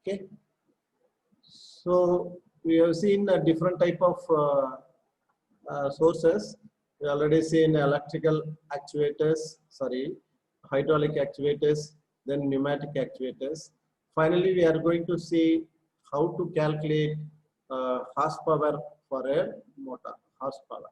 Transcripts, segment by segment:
Okay. So we have seen a different type of sources. We already seen electrical actuators, hydraulic actuators, then pneumatic actuators. Finally, we are going to see how to calculate horsepower for a motor, horsepower.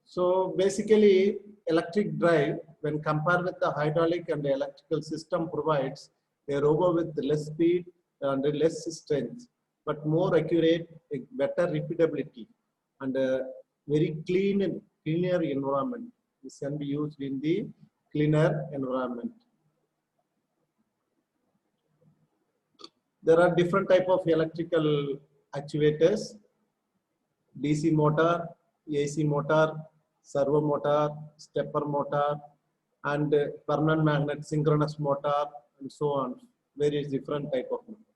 So basically, electric drive, when compared with the hydraulic and the electrical system, provides a robo with less speed and less strength, but more accurate, better repeatability, and a very cleaner environment. This can be used in the cleaner environment. There are different type of electrical actuators: DC motor, AC motor, servo motor, stepper motor, and permanent magnet synchronous motor, and so on. Various different type of motor.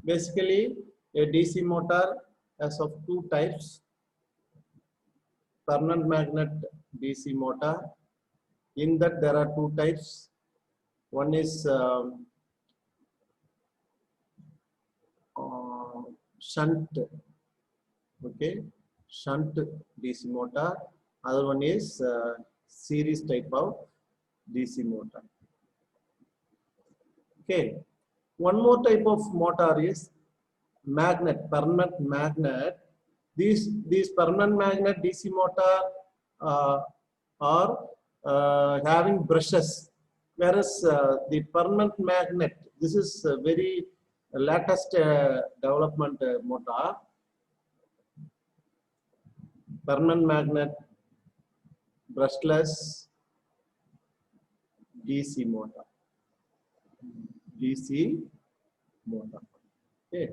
Basically, a DC motor has of two types: permanent magnet DC motor. In that, there are two types. One is shunt, okay, shunt DC motor. Other one is series type of DC motor. Okay, one more type of motor is magnet, permanent magnet. These permanent magnet DC motor are having brushes, whereas the permanent magnet, this is a very latest development motor. Permanent magnet brushless DC motor. DC motor. Okay.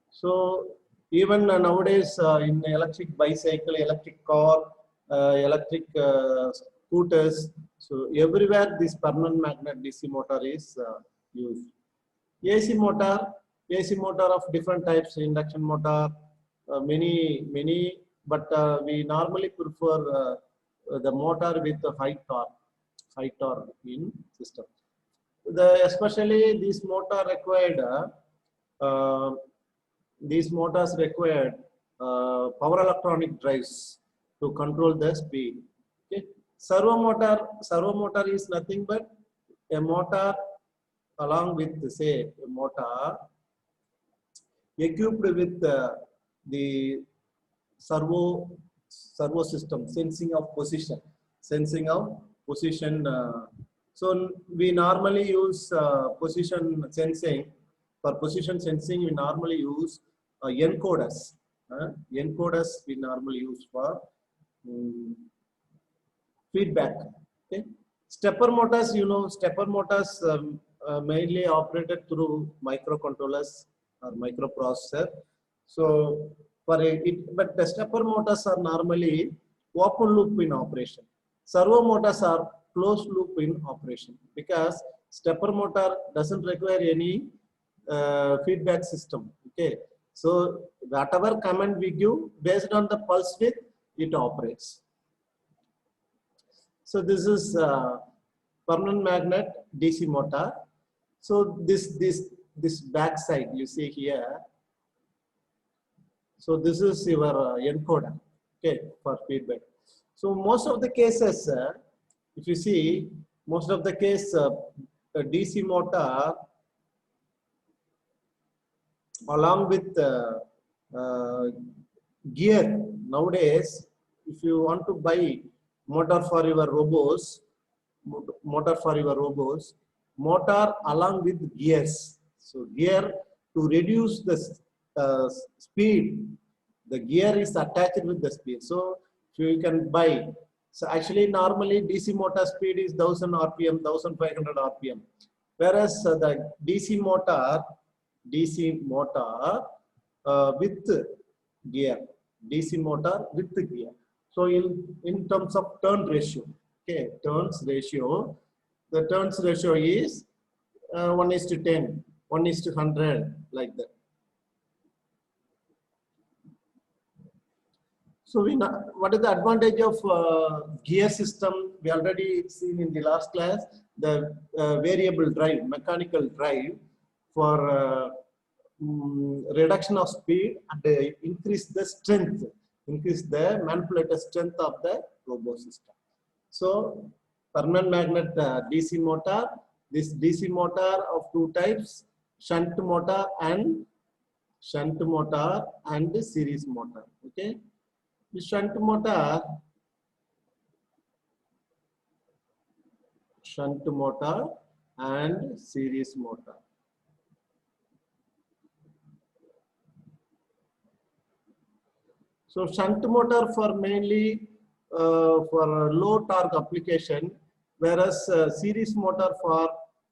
So even nowadays in electric bicycle, electric car, electric scooters, so everywhere this permanent magnet DC motor is used. AC motor of different types, induction motor, many, but we normally prefer the motor with high torque in system. Especially this motor required, these motors required power electronic drives to control the speed. Okay. Servo motor is nothing but a motor along with, say, a motor equipped with the servo system, sensing of position. So we normally use position sensing. For position sensing, we normally use encoders. Encoders we normally use for feedback. Okay. Stepper motors, stepper motors mainly operated through microcontrollers or microprocessor. So but the stepper motors are normally open loop in operation. Servo motors are closed loop in operation because stepper motor doesn't require any feedback system. Okay, so whatever command we give, based on the pulse width, it operates. So this is permanent magnet DC motor. So this back side you see here. So this is your encoder, okay, for feedback. So most of the cases, if you see, most of the case, the DC motor along with gear. Nowadays, if you want to buy motor for your robots, motor along with gears. So gear, to reduce the speed, the gear is attached with the speed. So you can buy. So actually, normally DC motor speed is 1000 RPM, 1500 RPM. Whereas the DC motor with gear, DC motor with gear. So in terms of turn ratio, okay, the turns ratio is 1:10, 1:100, like that. So we know what is the advantage of gear system? We already seen in the last class the variable drive, mechanical drive for reduction of speed and increase the strength, increase the manipulator strength of the robo system. So permanent magnet DC motor. This DC motor of two types: shunt motor and series motor. Okay. The shunt motor and series motor. So shunt motor for mainly for low torque application, whereas series motor for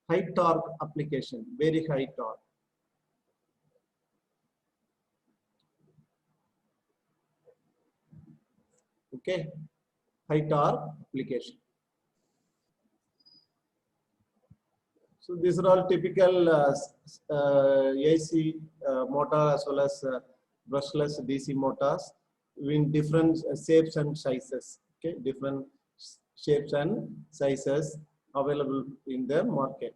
high torque application, very high torque. Okay, high torque application. So these are all typical AC motor as well as brushless DC motors in different shapes and sizes. Okay, different shapes and sizes available in the market.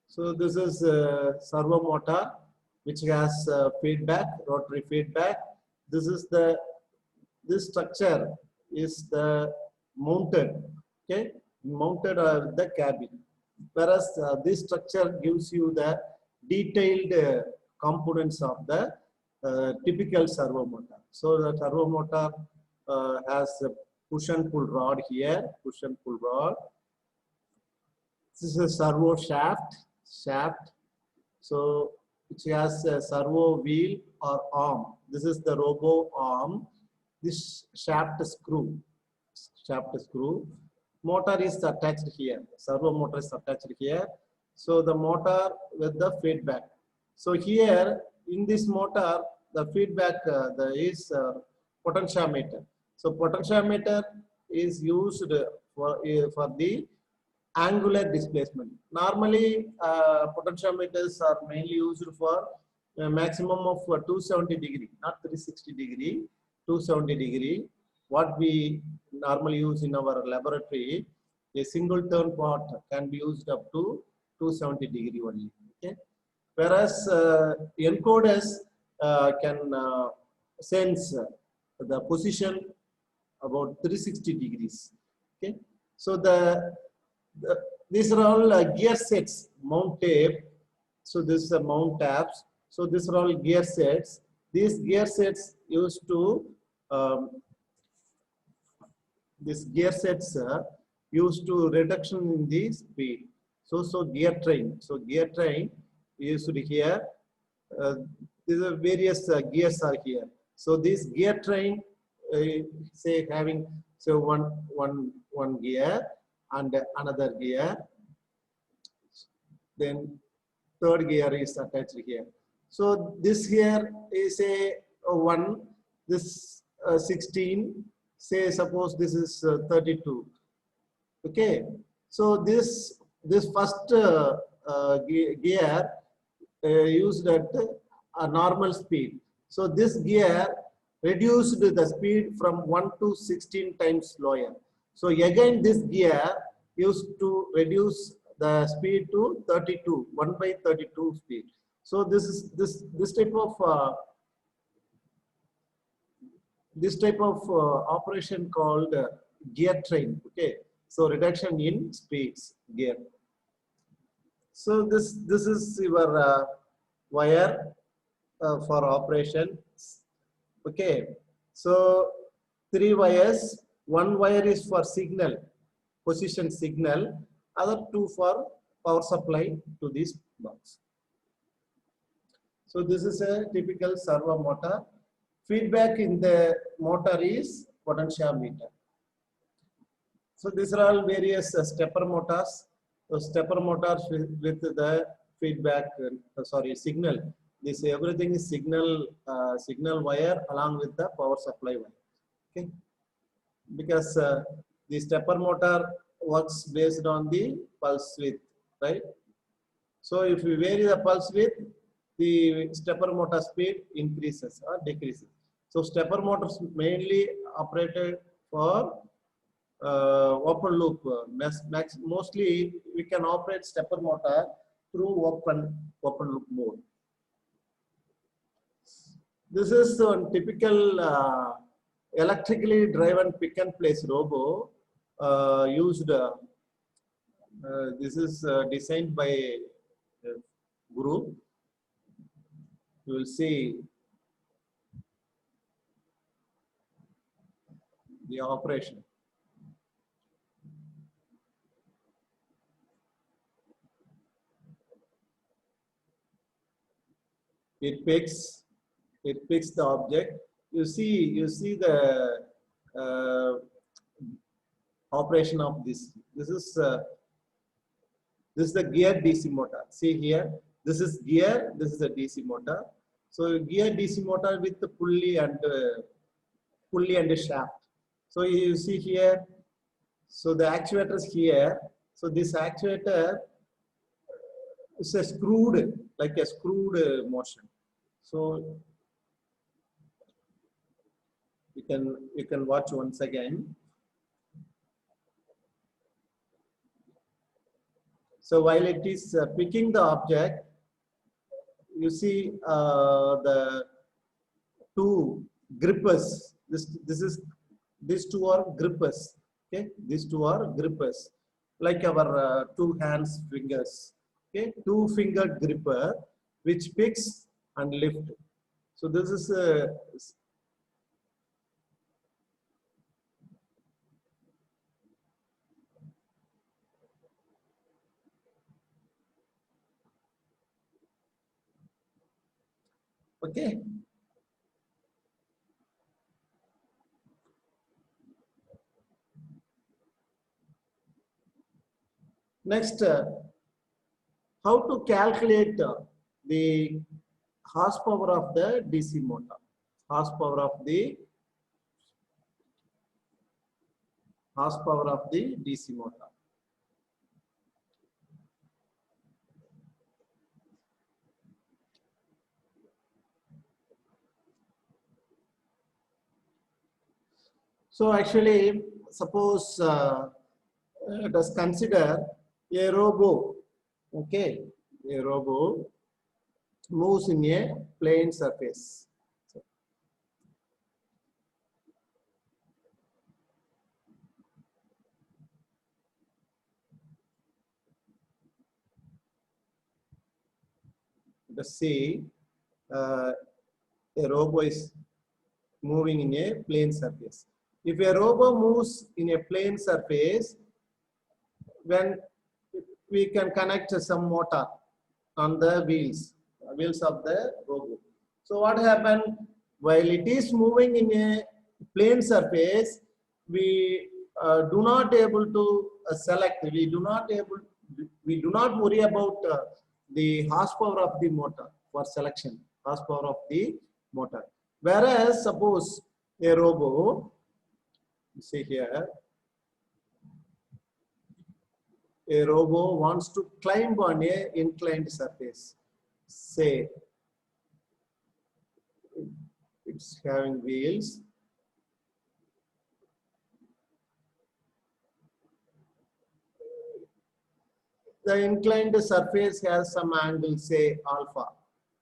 So this is servo motor which has feedback, rotary feedback. This structure is the mounted, okay, mounted the cabin. Whereas this structure gives you the detailed components of the typical servo motor. So the servo motor has a push and pull rod here, push and pull rod. This is a servo shaft. So it has a servo wheel or arm. This is the robo arm. This shaft screw. Motor is attached here. Servo motor is attached here. So the motor with the feedback. So here in this motor, the feedback is potentiometer. So potentiometer is used for the angular displacement. Normally, potentiometers are mainly used for a maximum of 270 degree, not 360 degree, 270 degree. What we normally use in our laboratory, a single turn part can be used up to 270 degree only. Okay. Whereas encoders can sense the position about 360 degrees. Okay. So these are all gear sets, mount tape. So this is a mount tabs. So these are all gear sets. These gear sets used to used to reduction in the speed. So gear train. So gear train used here. These are various gears are here. So this gear train, say having one gear and another gear, then third gear is attached here. So this here is a 1, this 16, say suppose this is 32. Okay, so this first gear used at a normal speed. So this gear reduced the speed from 1 to 16 times lower. So again this gear used to reduce the speed to 32, 1/32 speed. So this type of operation called gear train. Okay, so reduction in speeds gear. So this is your wire for operation. Okay, so 3 wires. One wire is for signal, position signal. Other 2 for power supply to this box. So this is a typical servo motor. Feedback in the motor is potentiometer. So these are all various stepper motors. So stepper motors with the feedback, signal. This everything is signal wire along with the power supply wire. Okay, because the stepper motor works based on the pulse width, right? So if we vary the pulse width, the stepper motor speed increases or decreases. So stepper motors mainly operated for open loop. Mostly we can operate stepper motor through open loop mode. This is a typical electrically driven pick and place robo used. This is designed by Guru. You will see the operation. It picks the object. You see the operation of this. This is the gear DC motor. See here, this is gear. This is a DC motor. So gear DC motor with the pulley and a shaft. So you see here. So the actuator is here. So this actuator is a screwed motion. So you can watch once again. So while it is picking the object, you see the two grippers. These two are grippers. Okay, these two are grippers, like our two hands fingers. Okay, two fingered gripper which picks and lift. So this is okay. Next, how to calculate the horsepower of the DC motor? Horsepower of the DC motor. So actually, suppose let us consider a robo. Okay, a robo moves in a plane surface. So, let's say a robo is moving in a plane surface. If a robo moves in a plane surface, when we can connect some motor on the wheels of the robo. So what happened? While it is moving in a plane surface, we do not able to select. We do not worry about the horsepower of the motor for selection. Horsepower of the motor. Whereas suppose a robo, see here, a robo wants to climb on a inclined surface. Say it's having wheels. The inclined surface has some angle, say alpha.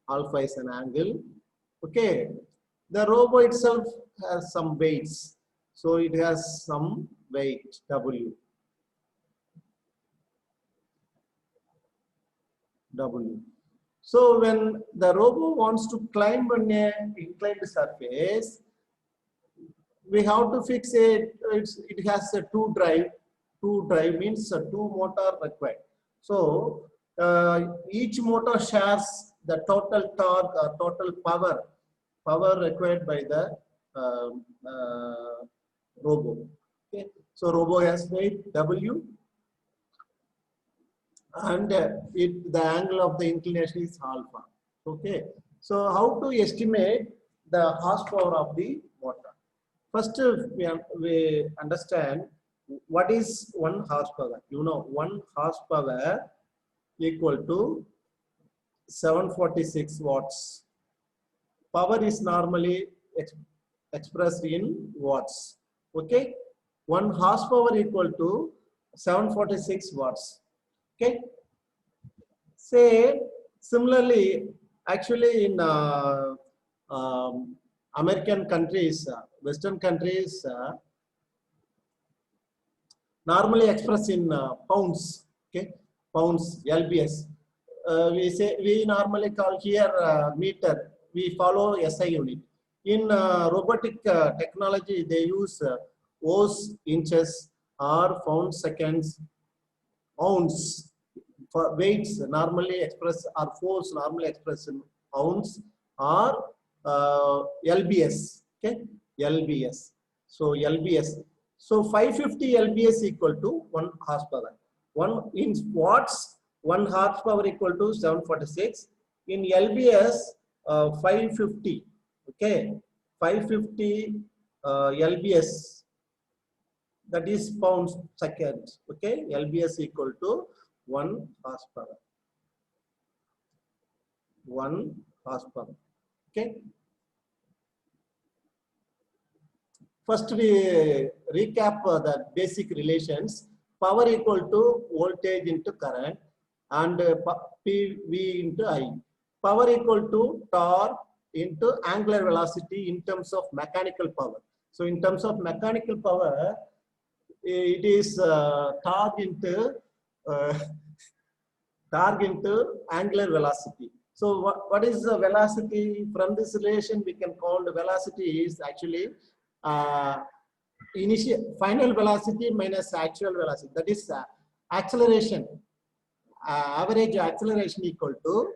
Alpha is an angle. Okay. The robo itself has some weights. So it has some weight, W. So when the robo wants to climb on an inclined surface, we have to fix it. It has a two drive. Two drive means a two motor required. So each motor shares the total torque or total power required by the robo. Okay. So robo has weight W, and the angle of the inclination is alpha. Okay. So how to estimate the horsepower of the motor? First, we understand what is 1 horsepower. You know, 1 horsepower equal to 746 watts. Power is normally expressed in watts. Okay, 1 horsepower equal to 746 watts. Okay, say similarly, actually in American countries, Western countries, normally expressed in pounds. Okay, pounds, lbs. We normally call here meter. We follow SI unit. In robotic technology, they use oz, inches, or pound seconds, ounce. For weights normally express, or force normally expressed in ounce or lbs. Okay, lbs. So lbs. So 550 lbs equal to 1 horsepower. 1 in watts, 1 horsepower equal to 746. In lbs, 550. Okay, 550 lbs, that is pounds seconds. Okay, lbs equal to 1 horsepower. 1 horsepower. Okay. First, we recap the basic relations. Power equal to voltage into current, and PV into I. Power equal to torque into angular velocity in terms of mechanical power. So, in terms of mechanical power, it is torque into angular velocity. So what is the velocity? From this relation we can call the velocity is actually initial final velocity minus actual velocity, that is acceleration, average acceleration equal to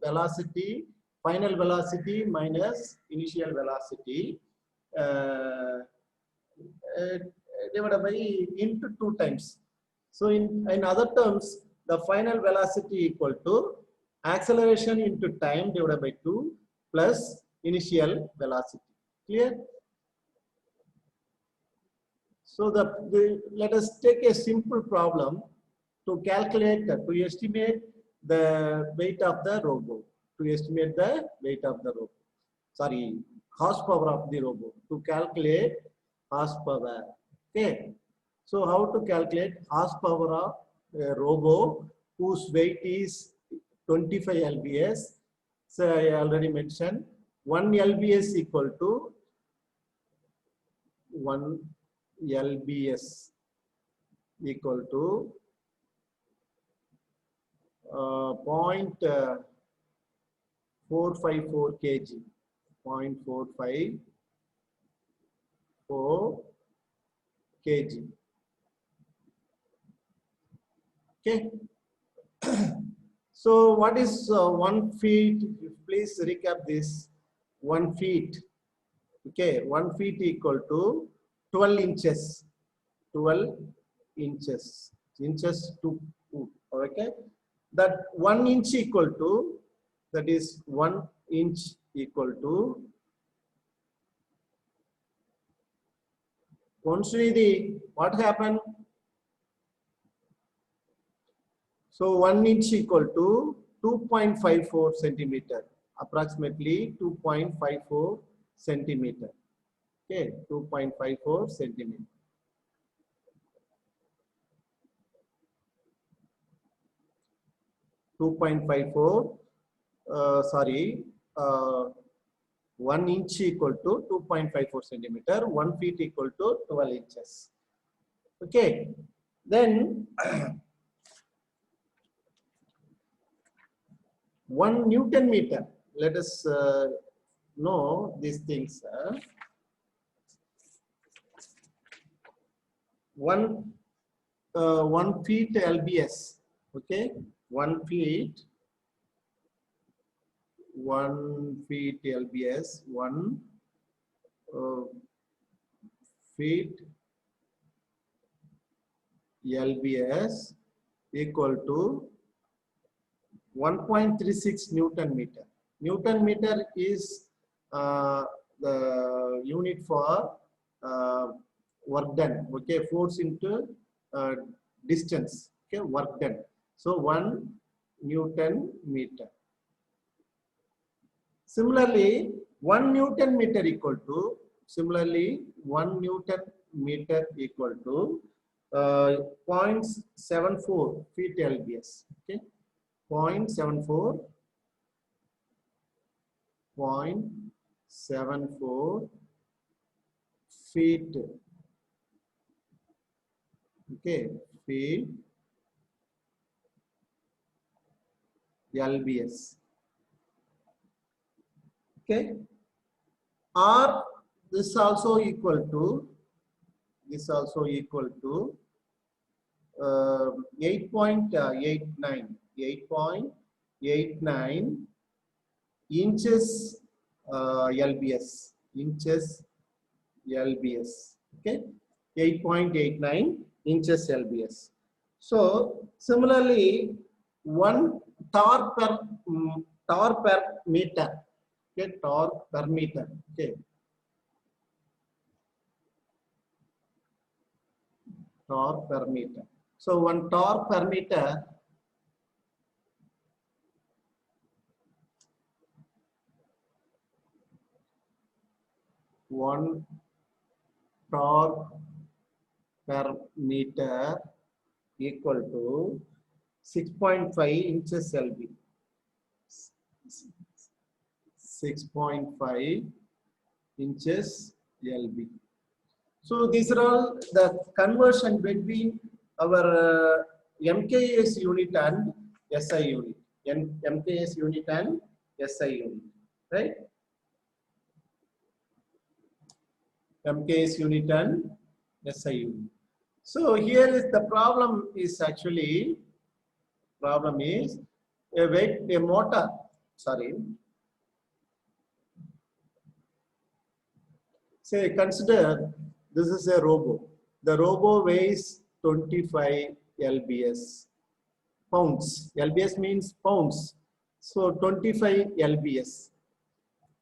velocity, final velocity minus initial velocity divided by into 2 times. So in other terms, the final velocity equal to acceleration into time divided by 2 plus initial velocity. Clear? So let us take a simple problem to calculate, to estimate the weight of the robot. Sorry, horsepower of the robot. To calculate horsepower. Okay. So how to calculate horsepower of a robot whose weight is 25 lbs? So I already mentioned 1 lbs equal to 1 lbs equal to 0.454 kg. 0.454 kg. Okay. So what is 1 feet? Please recap this. 1 feet. Okay, 1 feet equal to 12 inches. 12 inches. Inches to foot. Okay. That 1 inch equal to, that is 1 inch equal to what happened? So 1 inch equal to 2.54 centimeter, approximately 2.54 centimeter. Okay, 2.54 centimeter. Sorry, 1 inch equal to 2.54 centimeter, 1 feet equal to 12 inches. Okay, then 1 Newton meter. Let us know these things. 1 feet lbs. Okay, 1 feet lbs. 1 feet lbs equal to 1.36 Newton meter. Newton meter is the unit for work done. Okay, force into distance. Okay, work done. So 1 Newton meter. Similarly, 1 Newton meter equal to, 1 Newton meter equal to 0.74 feet lbs. Okay, 0.74 feet. Okay, feet lbs. Okay, or this also equal to 8.89 inches lbs, okay, 8.89 inches lbs. So similarly, 1 torque per meter, okay, torque per meter, okay, torque per meter. So 1 torque per meter equal to 6.5 inches lb. 6.5 inches lb. So these are all the conversion between our MKS unit and SI unit. MKS unit and SI unit, right? MKS unit and SI unit. So here is the problem is actually a motor. Sorry. Say consider this is a robo. The robo weighs 25 lbs. Pounds. LBS means pounds. So 25 lbs.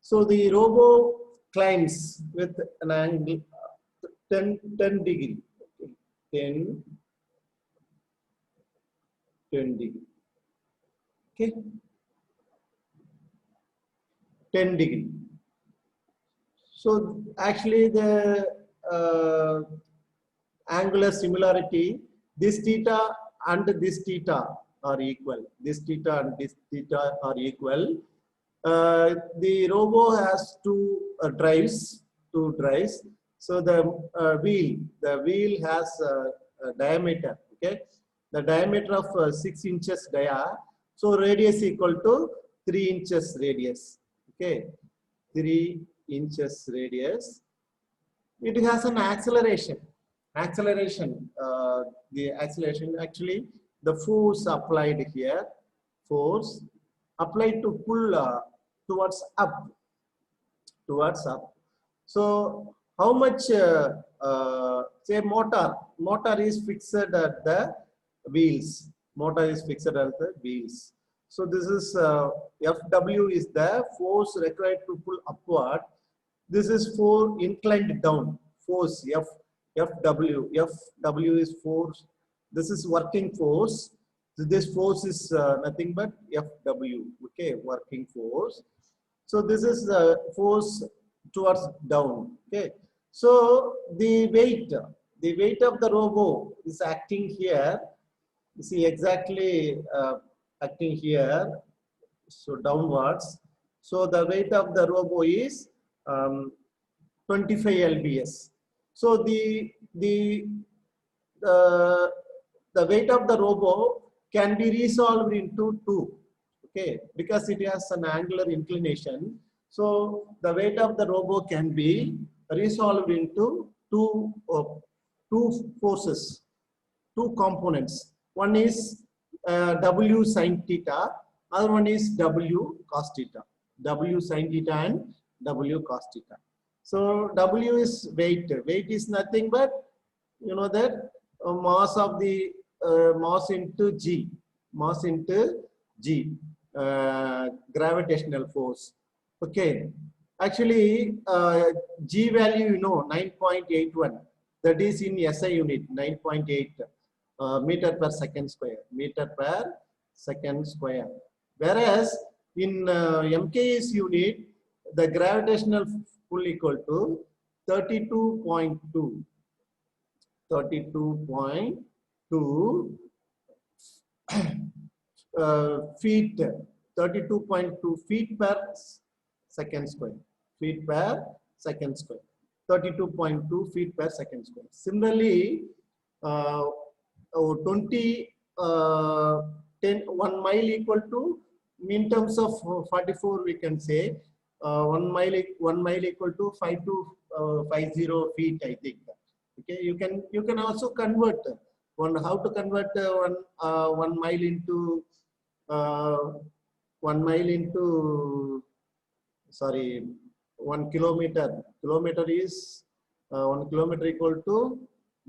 So the robo climbs with an angle 10 degree. 10 degree. Okay. 10 degree. So actually the angular similarity, this theta and this theta are equal. This theta and this theta are equal. The robo has two drives. So the wheel has a diameter. Okay, the diameter of 6 inches dia. So radius equal to 3 inches radius. Okay, 3 inches radius. It has an acceleration. The acceleration actually the force applied here. Force applied to pull towards up. So how much say motor is fixed at the wheels. So this is Fw is the force required to pull upward. This is for inclined down force Fw is force. This is working force. So this force is nothing but Fw. Okay, working force. So this is the force towards down. Okay. So the weight of the robo is acting here. You see exactly acting here. So downwards. So the weight of the robo is 25 lbs. So the weight of the robo can be resolved into 2. Okay, because it has an angular inclination. So the weight of the robo can be resolved into two forces, 2 components. One is W sin theta, other one is W cos theta. W sin theta and W cos theta. So W is weight. Weight is nothing but, you know, that mass of the mass into G. Gravitational force. Okay. Actually, G value, you know, 9.81. That is in SI unit, 9.8 meter per second square. second square. Whereas in MKS unit, the gravitational pull equal to 32.2 feet, 32.2 feet per second square, 32.2 feet per second square. Similarly, 1 mile equal to, in terms of 44, we can say 1 mile equal to 5250 feet, I think. Okay, you can also convert how to convert 1 mile into 1 mile into, sorry, 1 kilometer. Kilometer is 1 kilometer equal to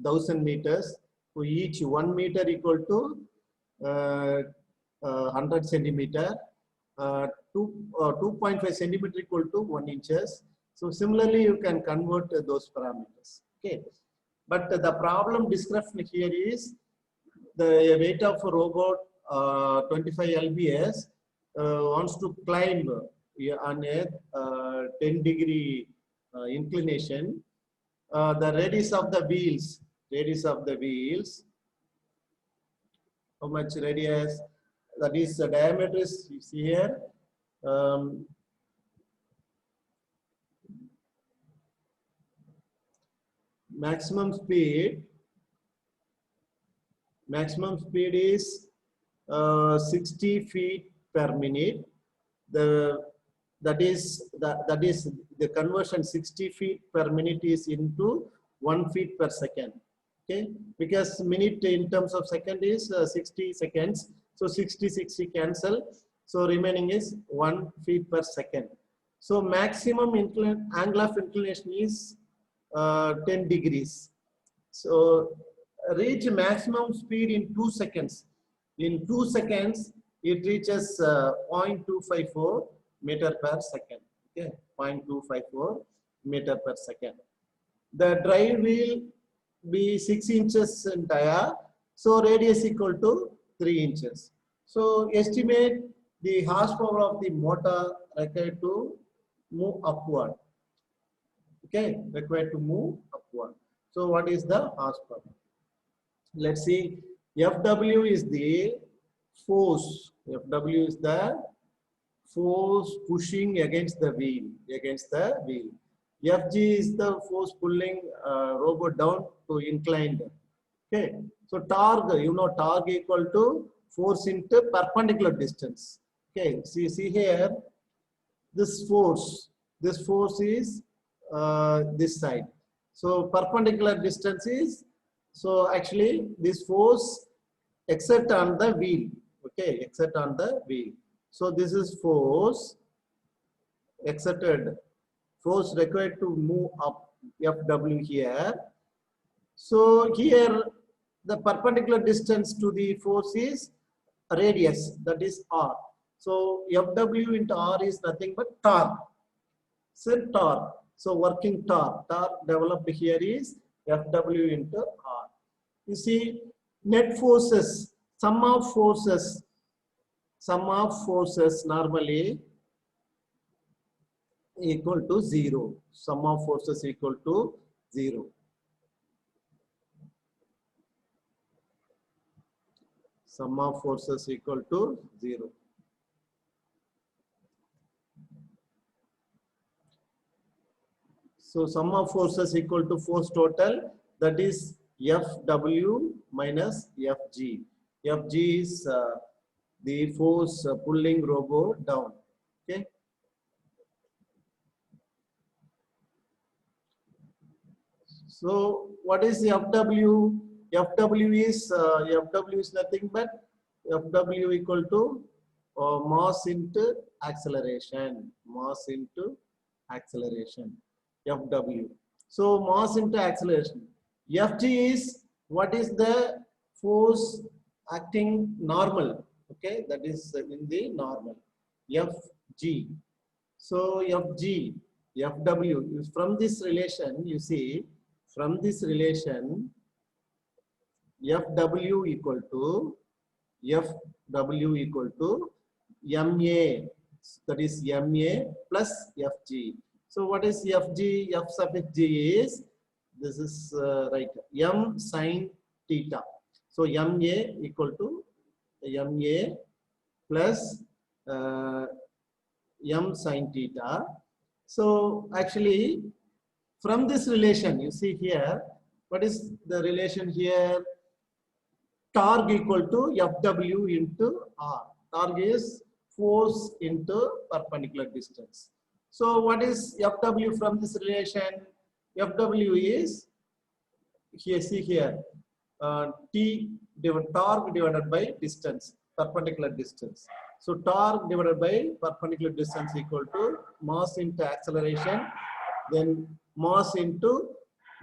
1000 meters. So each 1 meter equal to 100 centimeter. 2.5 centimeter equal to 1 inches. So similarly, you can convert those parameters. Okay, but the problem described here is the weight of a robot 25 lbs wants to climb on a 10-degree inclination. The radius of the wheels, how much radius? That is the diameter is here. Maximum speed is 60 feet per minute. That is the conversion. 60 feet per minute is into 1 feet per second. Okay, because minute in terms of second is 60 seconds. So 60 cancel. So remaining is 1 feet per second. So maximum angle of inclination is 10 degrees. So reach maximum speed in 2 seconds. In 2 seconds, it reaches 0.254 meter per second. Okay, 0.254 meter per second. The drive wheel be 6 inches in dia, so radius equal to 3 inches. So estimate the horsepower of the motor required to move upward. Okay, required to move upward. So what is the horsepower? Let's see. FW is the force. FW is the force pushing against the wheel. Fg is the force pulling robot down to inclined. Okay. So torque, torque equal to force into perpendicular distance. Okay. See here, this force is this side. So perpendicular distance is, so actually this force exert on the wheel. Okay, exert on the wheel. So this is force exerted, force required to move up, Fw here. So here the perpendicular distance to the force is radius, that is R. So Fw into R is nothing but torque. So torque. So working torque developed here is Fw into R. You see, net forces, sum of forces normally equal to 0. Sum of forces equal to 0. Sum of forces equal to 0. So sum of forces equal to force total, that is Fw minus Fg. Fg is the force pulling robot down. Okay. So what is Fw? Fw is nothing but Fw equal to mass into acceleration. Mass into acceleration. Fw. So mass into acceleration. Ft is what is the force acting normal. Okay, that is in the normal. Fg. So Fg, Fw, from this relation, you see, from this relation, Fw equal to Fw equal to MA, that is MA plus Fg. So what is Fg? F suffix G is, this is right, M sin theta. So MA equal to MA plus M sin theta. So actually from this relation, you see here, what is the relation here? Torque equal to Fw into R. Torque is force into perpendicular distance. So what is Fw from this relation? Fw is, here, see here, torque divided by distance, perpendicular distance. So torque divided by perpendicular distance equal to mass into acceleration, then mass into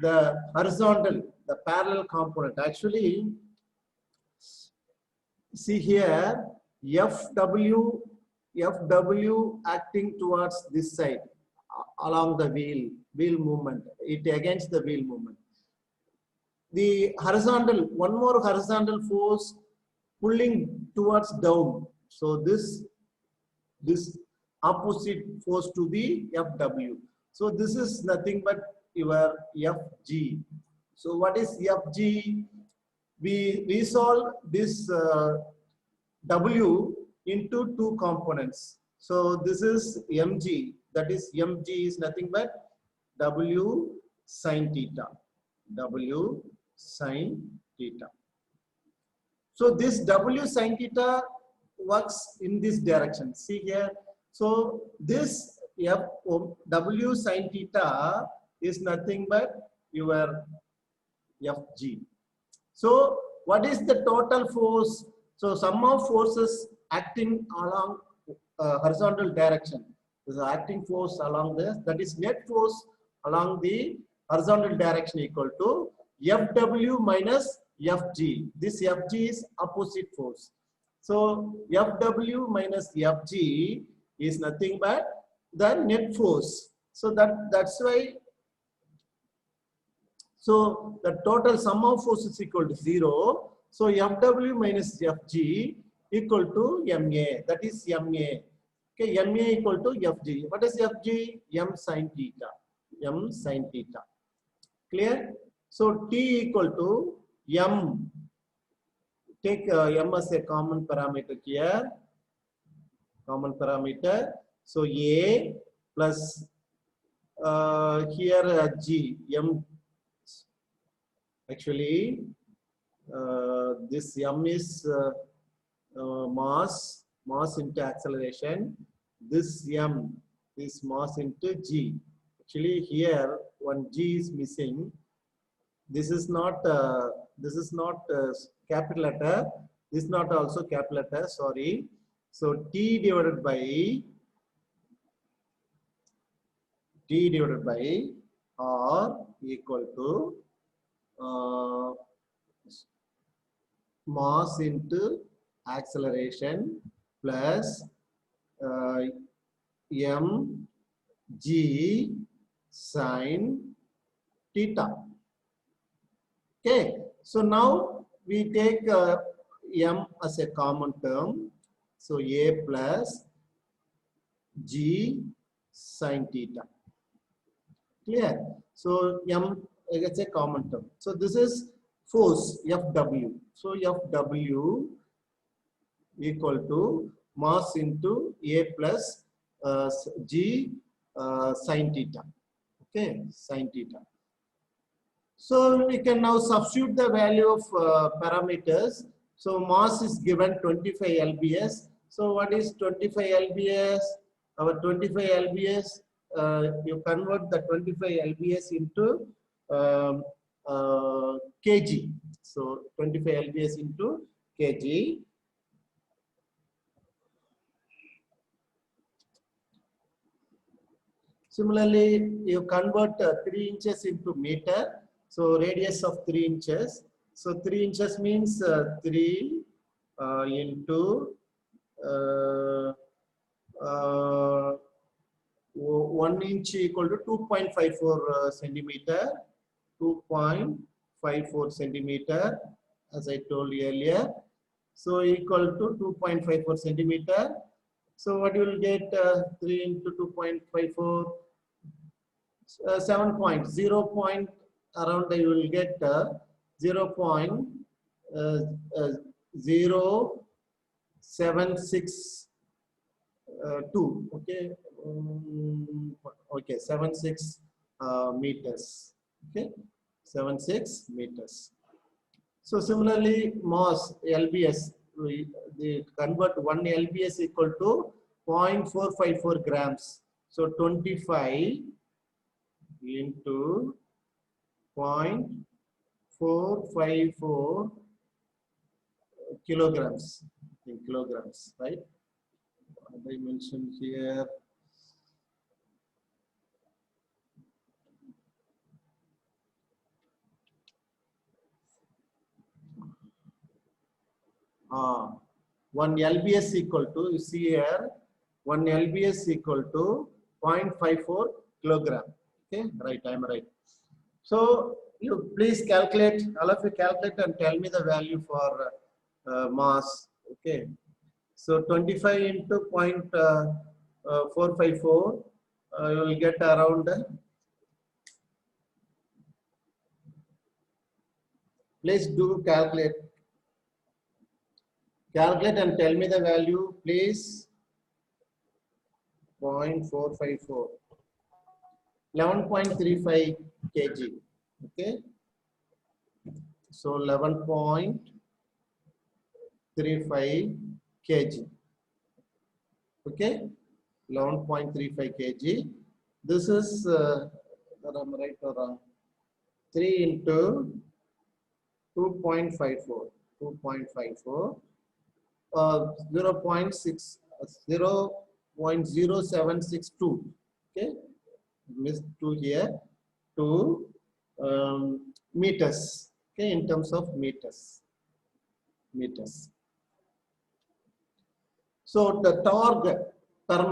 the horizontal, the parallel component. Actually, see here, Fw acting towards this side along the wheel movement, it against the wheel movement. The horizontal, one more horizontal force pulling towards down. So this opposite force to the Fw. So this is nothing but your Fg. So what is Fg? We resolve this W into two components. So this is mg, that is mg is nothing but W sin theta. W sin theta. So this W sin theta works in this direction. See here. So this W sin theta is nothing but your Fg. So what is the total force? So sum of forces acting along horizontal direction. There's an acting force along this, that is net force along the horizontal direction equal to Fw minus Fg. This Fg is opposite force. So Fw minus Fg is nothing but the net force. So that's why, so the total sum of force is equal to 0. So Fw minus Fg equal to Ma. That is Ma. Okay, Ma equal to Fg. What is Fg? M sin theta. M sin theta. Clear? So T equal to M. Take M as a common parameter here. Common parameter. So A plus here G. M. Actually, this M is mass into acceleration. This M is mass into G. Actually, here one G is missing. This is not capital letter. This is not also capital letter. Sorry. So T divided by R equal to mass into acceleration plus mg sin theta. Okay, so now we take m as a common term. So a plus g sin theta. Clear? So m is a common term. So this is force Fw. So Fw equal to mass into a plus g sin theta. Okay, sin theta. So we can now substitute the value of parameters. So mass is given 25 lbs. So what is 25 lbs? Our 25 lbs, you convert the 25 lbs into kg. So 25 lbs into kg. Similarly, you convert 3 inches into meter. So radius of 3 inches. So 3 inches means 3 into 1 inch equal to 2.54 centimeter. 2.54 centimeter, as I told you earlier. So equal to 2.54 centimeter. So what you will get, 3 into 2.54, 7 point, 0 point around you will get 0.0762. Okay, okay, 76 meters. Okay, 76 meters. So similarly, mass LBS, they convert 1 LBS equal to 0.454 grams. So 25 into 0.454 kilograms in kilograms, right? What I mentioned here. Ah, 1 LBS equal to, you see here, 1 LBS equal to 0.54 kilogram. Okay, right, I'm right. So you please calculate, all of you calculate and tell me the value for mass. Okay, so 25 into 0.454, you will get around, please do calculate. Calculate and tell me the value, please. 0.454. 11.35 kg. Okay. So 11.35 kg. Okay. 11.35 kg. This is, I'm right or wrong? 3 into 2.54. 2.54. 0.0762. Okay. Missed 2 here. 2 meters. Okay, in terms of meters. So the torque per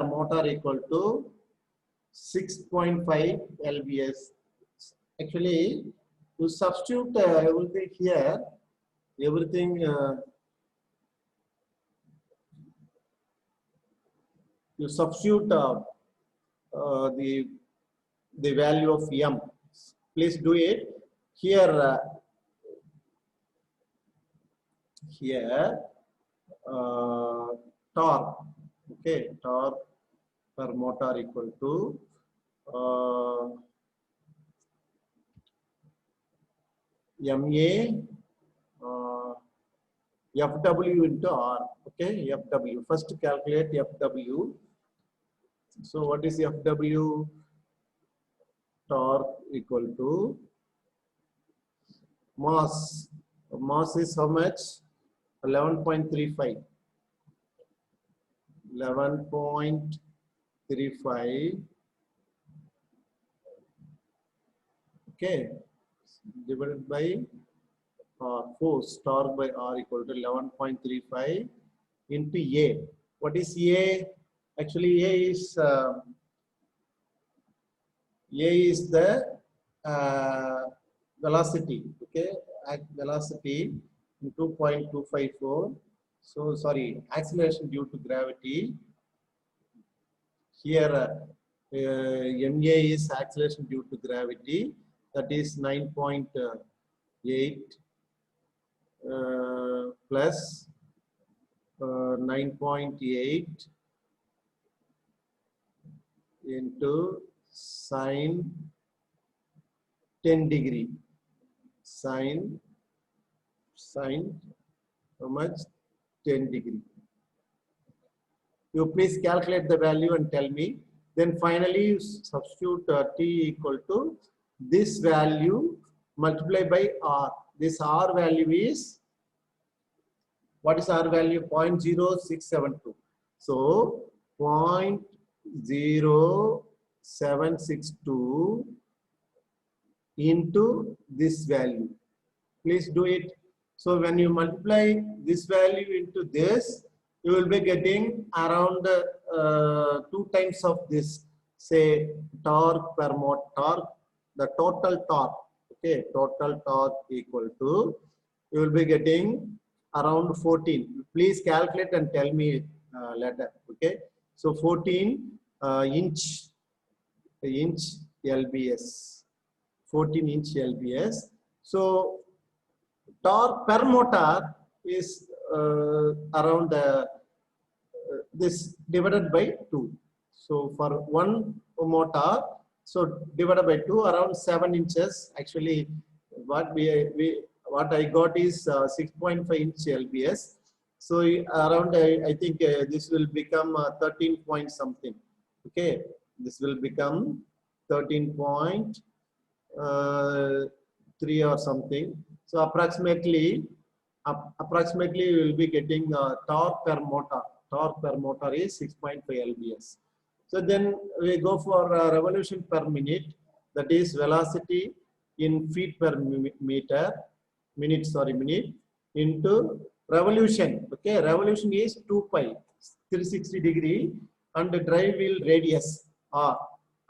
motor equal to 6.5 lbs. Actually, to substitute everything here, everything you substitute the value of m. Please do it here. Here torque, okay, torque per motor equal to MA FW into R. Okay, FW. First calculate FW. So what is FW? Torque equal to mass. Mass is how much? 11.35. 11.35. Okay, divided by force, torque by R equal to 11.35 into A. What is A? Actually, A is the velocity. Okay, at velocity in 2.254. So sorry, acceleration due to gravity. Here, MA is acceleration due to gravity. That is 9.8 plus 9.8 into sine 10 degree. Sine how much? 10 degree. You please calculate the value and tell me. Then finally you substitute T equal to this value multiplied by R. This R value is, what is R value? 0.0672. So 0.0762 into this value. Please do it. So when you multiply this value into this, you will be getting around 2 times of this, say, torque per motor, the total torque. Okay, total torque equal to you will be getting around 14. Please calculate and tell me later. Okay. So 14 inch LBS. 14 inch LBS. So torque per motor is around this divided by 2. So for one motor, so divided by 2, around 7 inches. Actually, what I got is 6.5 inch LBS. So around I think this will become 13 point something. Okay, this will become 13.3 or something. So approximately we will be getting torque per motor. Torque per motor is 6.5 lbs. So then we go for revolution per minute, that is velocity in feet per minute into revolution. Okay, revolution is 2 pi, 360 degree, and the drive wheel radius R.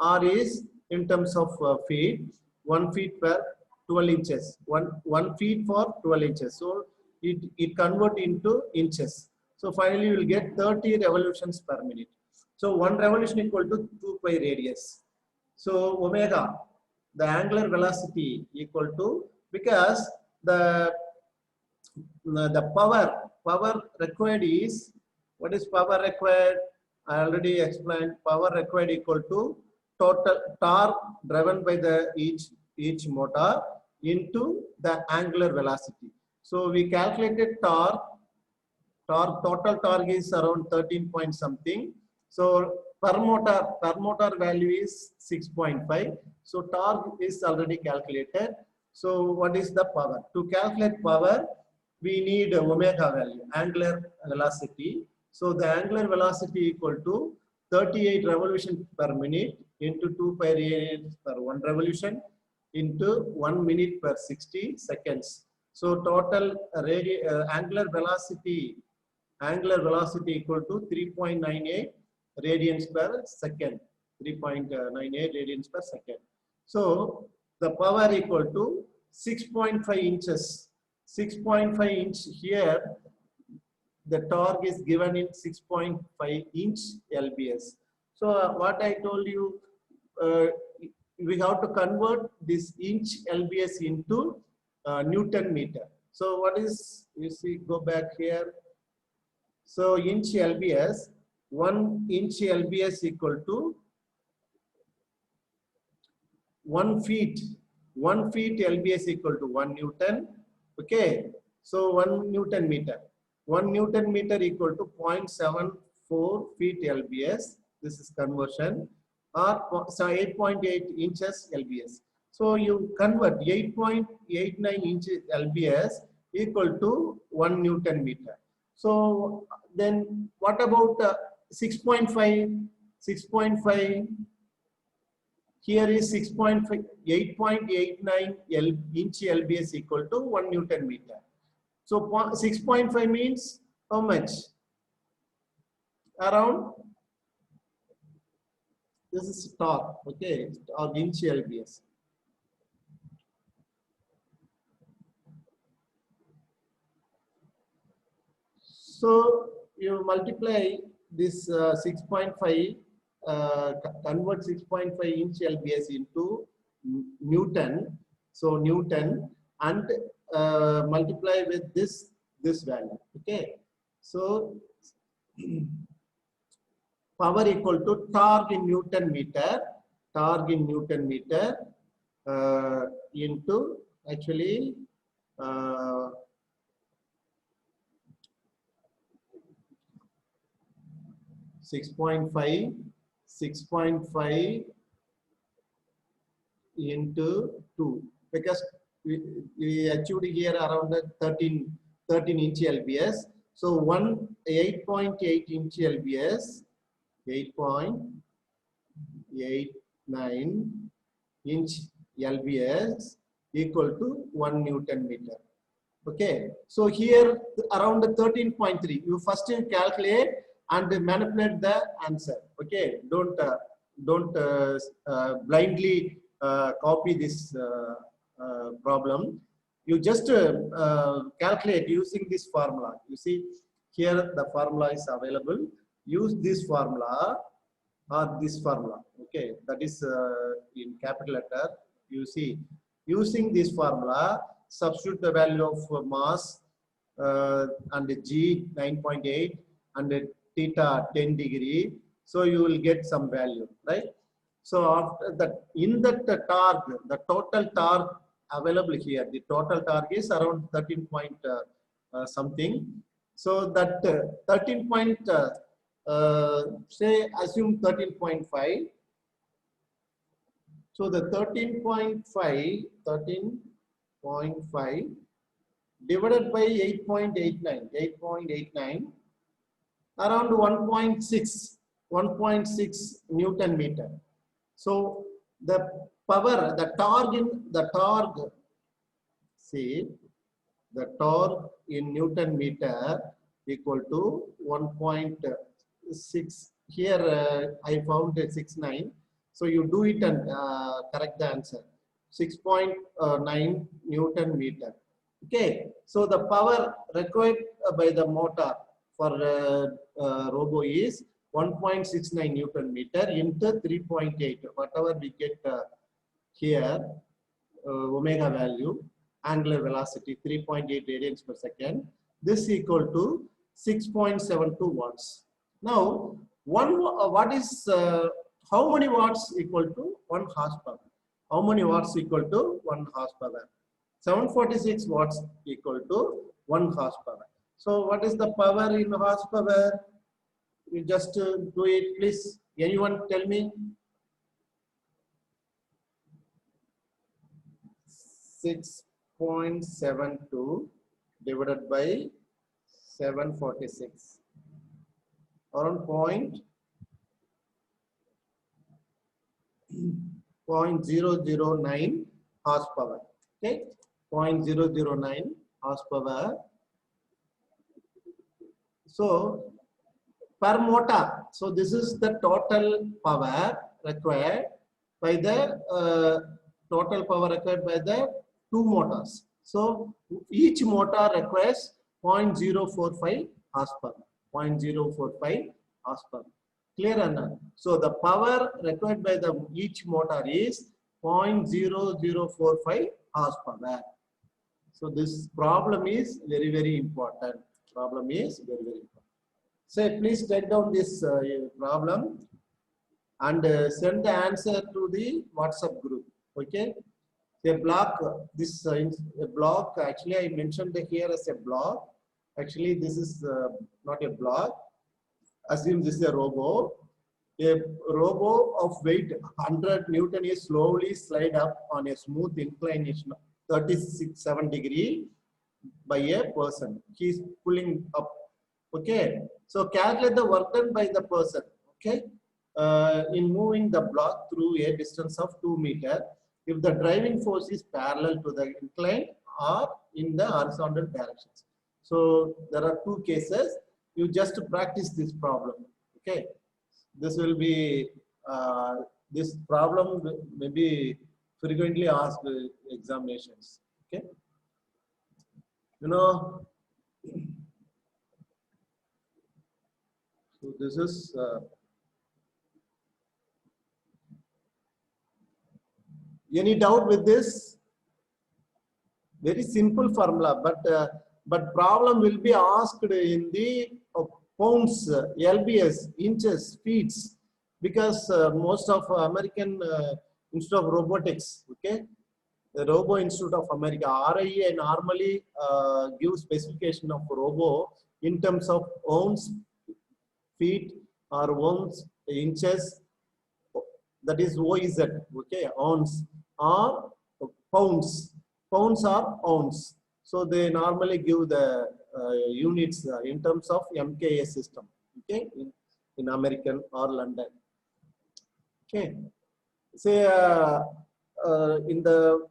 R is in terms of feet, 1 feet per 12 inches, 1 feet for 12 inches. So it convert into inches. So finally you will get 30 revolutions per minute. So 1 revolution equal to 2 pi radius. So omega, the angular velocity equal to, because the power required is, what is power required? I already explained. Power required equal to total torque driven by the each motor into the angular velocity. So we calculated total torque is around 13 point something. So per motor value is 6.5. So torque is already calculated. So what is the power? To calculate power, we need omega value, angular velocity. So the angular velocity equal to 38 revolution per minute into 2 pi radians per 1 revolution into 1 minute per 60 seconds. So total angular velocity equal to 3.98 radians per second. 3.98 radians per second. So the power equal to 6.5 inches. 6.5 inch here, the torque is given in 6.5 inch lbs. So what I told you, we have to convert this inch lbs into Newton meter. So what is, you see, go back here. So inch lbs, 1 inch lbs equal to 1 feet. 1 feet lbs equal to 1 Newton. Okay, so 1 Newton meter. 1 Newton meter equal to 0.74 feet lbs. This is conversion, or 8.8 inches lbs. So you convert 8.89 inches lbs equal to 1 Newton meter. So then what about 6.5? 6.5 here is 6.5, 8.89 inch lbs equal to 1 Newton meter. So 6.5 means how much? Around, this is torque, okay, or inch lbs. So you multiply this 6.5, convert 6.5 inch lbs into Newton. So Newton, and multiply with this value. Okay. So power equal to torque in Newton meter. Torque in Newton meter into actually 6.5 into 2, because we achieved here around 13 inch lbs. So 8.8 inch lbs, 8.89 inch lbs equal to 1 Newton meter. Okay, so here around 13.3. You first calculate and manipulate the answer. Okay, don't blindly copy this problem. You just calculate using this formula. You see here the formula is available. Use this formula or this formula. Okay, that is in capital letter. You see, using this formula, substitute the value of mass and G 9.8 and theta 10 degree. So you will get some value, right? So after that, in that torque, the total torque available here, the total torque is around 13 point something. So that 13 point, say assume 13.5. So the 13.5 divided by 8.89, around 1.6 Newton meter. So the power, the torque, see, the torque in Newton meter equal to 1.6. Here I found 69. So you do it and correct the answer. 6.9 Newton meter. Okay. So the power required by the motor for robo is 1.69 Newton meter into 3.8. Whatever we get here, omega value, angular velocity 3.8 radians per second. This equal to 6.72 watts. Now, what is how many watts equal to 1 horsepower? How many watts equal to 1 horsepower? 746 watts equal to 1 horsepower. So what is the power in horsepower? You just do it, please. Anyone tell me? 6.72 divided by 746. Around 0.009 horsepower. Okay, 0.009 horsepower. So per motor, so this is the total power required by the two motors. So each motor requires 0.045 horsepower. 0.045 horsepower. Clear or not? So the power required by each motor is 0.0045 horsepower. So this problem is very, very important. Problem is very, very important. So please take down this problem and send the answer to the WhatsApp group. Okay. A block, this a block, actually I mentioned here as a block. Actually this is not a block. Assume this is a robo. A robo of weight 100 Newton is slowly slide up on a smooth inclination 37 degree by a person. He is pulling up. Okay. So calculate the work done by the person. Okay. In moving the block through a distance of 2 meters, if the driving force is parallel to the incline or in the horizontal directions. So there are two cases. You just practice this problem. Okay. This will be this problem may be frequently asked examinations. Okay. You know. So this is any doubt with this? Very simple formula, but problem will be asked in the pounds, lbs, inches, feet, because most of American Institute of Robotics, okay, the Robo Institute of America, RIA, normally gives specification of robo in terms of ounce, feet, or ounce, inches, that is OZ, okay, ounce, or pounds. Pounds or ounce. So they normally give the units in terms of MKS system, okay, in American or London. Okay. Say in the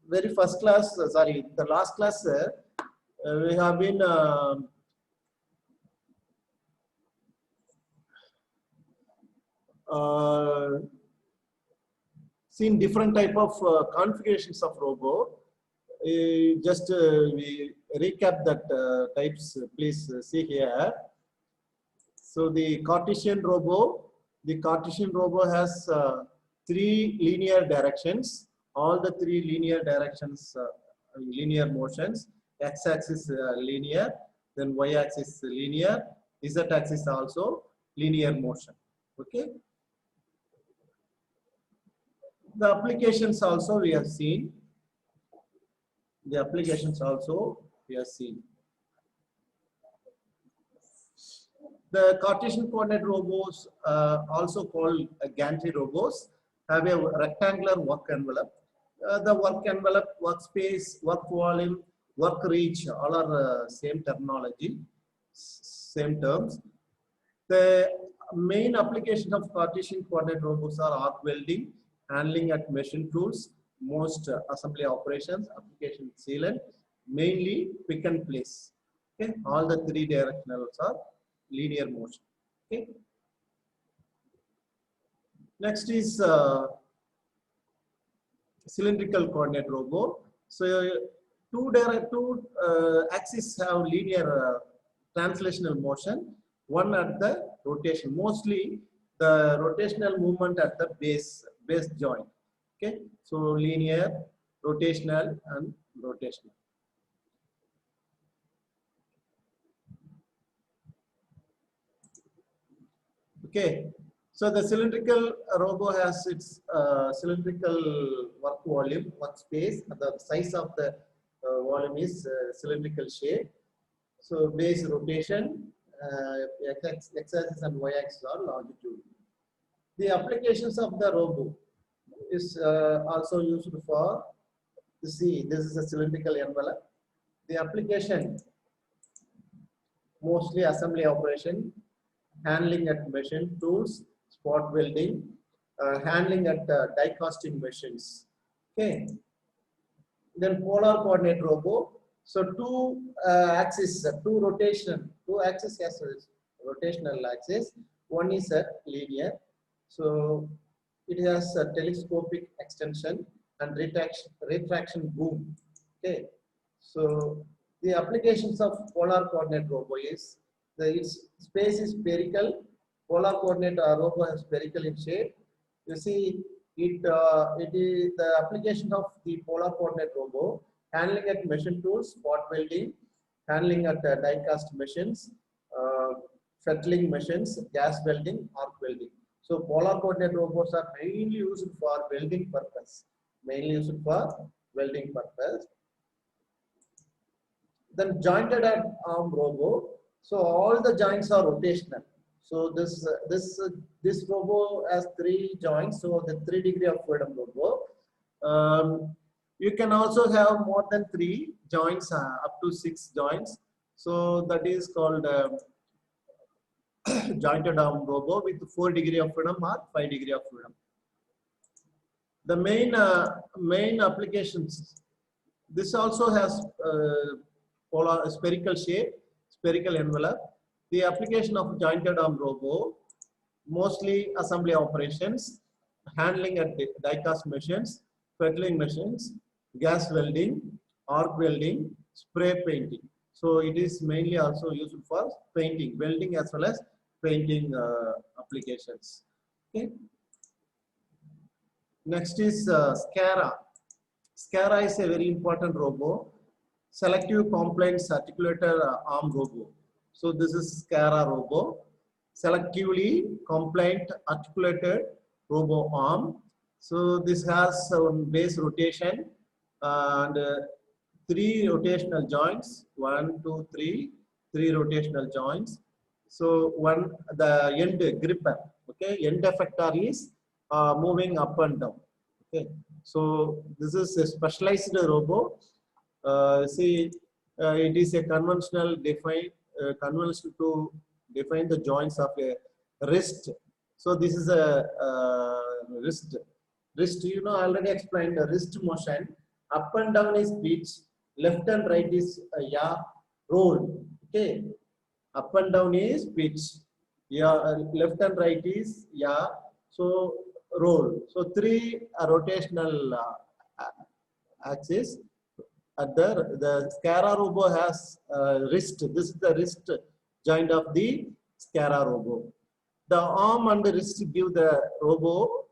very first class, sorry, the last class, we have been seen different type of configurations of robo. just we recap that types. Please see here. So the Cartesian robo has three linear directions. All the three linear directions, linear motions. X-axis linear, then Y-axis linear, Z-axis also linear motion. Okay. The applications also we have seen. The applications also we have seen. The Cartesian coordinate robots, also called gantry robots, have a rectangular work envelope. The work envelope, workspace, work volume, work reach, all are same terminology, same terms. The main application of Cartesian coordinate robots are arc welding, handling at machine tools, most assembly operations, application sealant, mainly pick and place. Okay, all the three directionals are linear motion. Okay. Next is cylindrical coordinate robo. So two axes have linear translational motion. One at the rotation. Mostly the rotational movement at the base joint. Okay. So linear, rotational, and rotational. Okay. So the cylindrical robo has its cylindrical work volume, work space. The size of the volume is cylindrical shape. So base rotation, x-axis and y-axis are longitude. The applications of the robo is also used for, see, this is a cylindrical envelope. The application, mostly assembly operation, handling at machine tools, spot welding, handling at die casting machines. Okay. Then polar coordinate robo. So two axes, two axes has rotational axis. One is a linear. So it has a telescopic extension and retraction boom. Okay. So the applications of polar coordinate robo is its space is spherical. Polar coordinate robo is spherical in shape. You see, it is the application of the polar coordinate robo, handling at machine tools, spot welding, handling at die cast machines, fettling machines, gas welding, arc welding. So polar coordinate robots are mainly used for welding purpose. Mainly used for welding purpose. Then jointed arm robo. So all the joints are rotational. So this robo has three joints. So the 3 degree of freedom robo. You can also have more than 3 joints, up to 6 joints. So that is called jointed arm robo with 4 degree of freedom or 5 degree of freedom. The main applications. This also has polar spherical shape, spherical envelope. The application of jointed arm robo, mostly assembly operations, handling at die cast machines, fettling machines, gas welding, arc welding, spray painting. So it is mainly also used for painting, welding as well as painting applications. Okay. Next is SCARA. SCARA is a very important robo. Selective compliance articulator arm robo. So this is SCARA robo. Selectively compliant articulated robo arm. So this has base rotation and 3 rotational joints. 1, 2, 3. 3 rotational joints. So the end gripper. Okay, end effector is moving up and down. Okay, so this is a specialized robo. See, it is a conventional to define the joints of a wrist. So this is a wrist. Wrist, you know, I already explained the wrist motion. Up and down is pitch. Left and right is yaw, roll. Okay, up and down is pitch. Yeah, left and right is yaw. So roll. So 3 rotational axis. at the SCARA robo has wrist. This is the wrist joint of the SCARA robo. The arm and the wrist give the robo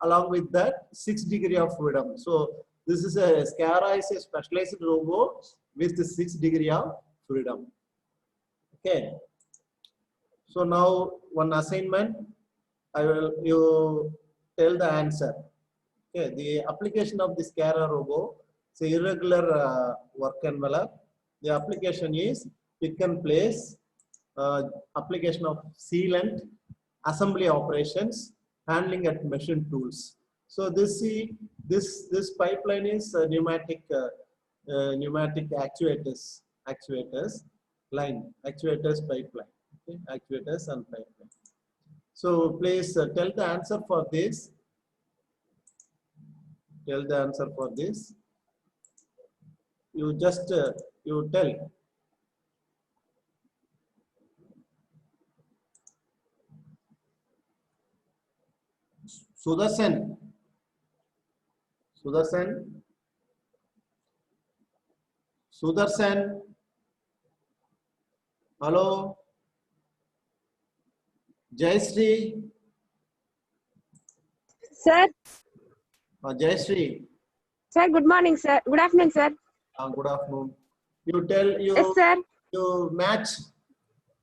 along with that 6 degrees of freedom. So this is a SCARA is a specialized robo with the 6 degrees of freedom. Okay. So now one assignment, you tell the answer. Okay, the application of the SCARA robo, it's an irregular work envelope. The application is pick and place, application of sealant, assembly operations, handling at machine tools. So this pipeline is pneumatic actuators line, actuators pipeline. Okay, actuators and pipeline. So please tell the answer for this. Tell the answer for this. You just you tell. Sudarshan. Hello. Jayashree. Sir. Jayashree. Sir, good morning, sir. Good afternoon, sir. Good afternoon. You tell you. Yes, sir. You match.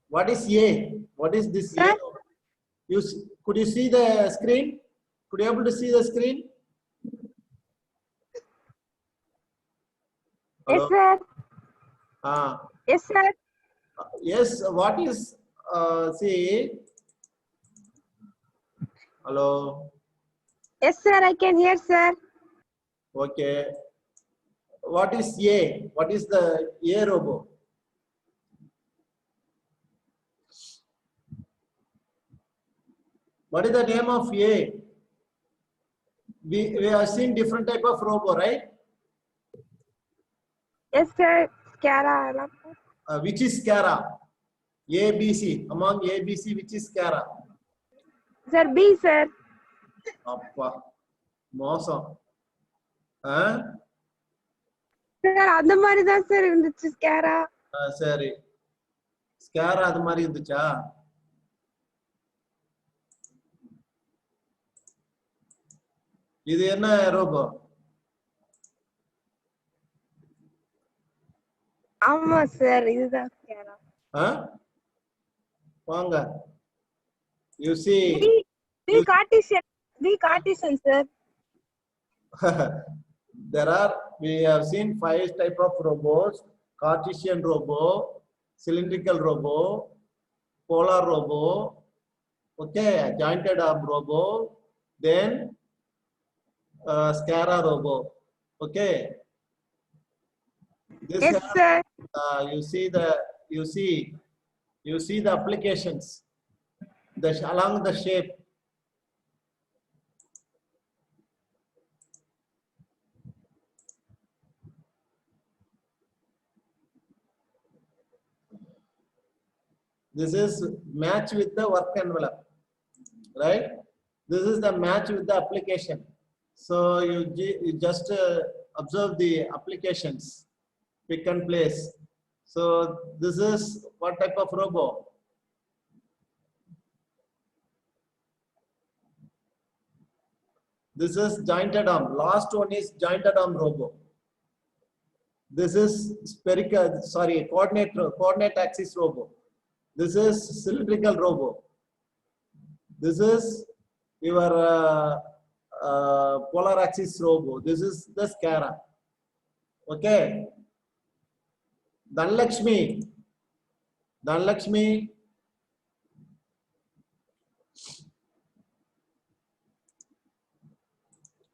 What is A? What is this sir? A? Could you see the screen? Could you able to see the screen? Hello? Yes, sir. Yes, sir. Yes. What is see? Hello. Yes, sir. I can hear, sir. Okay. What is A? What is the A robo? What is the name of A? We have seen different type of robo, right? Yes, sir. SCARA. Which is SCARA? A, B, C. Among A, B, C, which is SCARA? Sir, B, sir. Appa. Mosam. Sir, அந்த மாதிரி தான் sir இருந்துச்சு SCARA. சரி. SCARA அது மாதிரி இருந்துச்சா? இது என்ன ரோபோ? ஆமா சார், இதுதான் SCARA. வாங்க. You see. B Cartesian, sir. We have seen 5 type of robots: Cartesian robo, cylindrical robo, polar robo, okay, jointed arm robo, then SCARA robo. Okay. This yes, sir. You see the applications along the shape. This is match with the work envelope, right? This is the match with the application. So you just observe the applications, pick and place. So this is what type of robo? This is jointed arm. Last one is jointed arm robo. This is coordinate axis robo. This is cylindrical robo. This is your polar axis robo. This is the SCARA. Okay. Dhanlakshmi.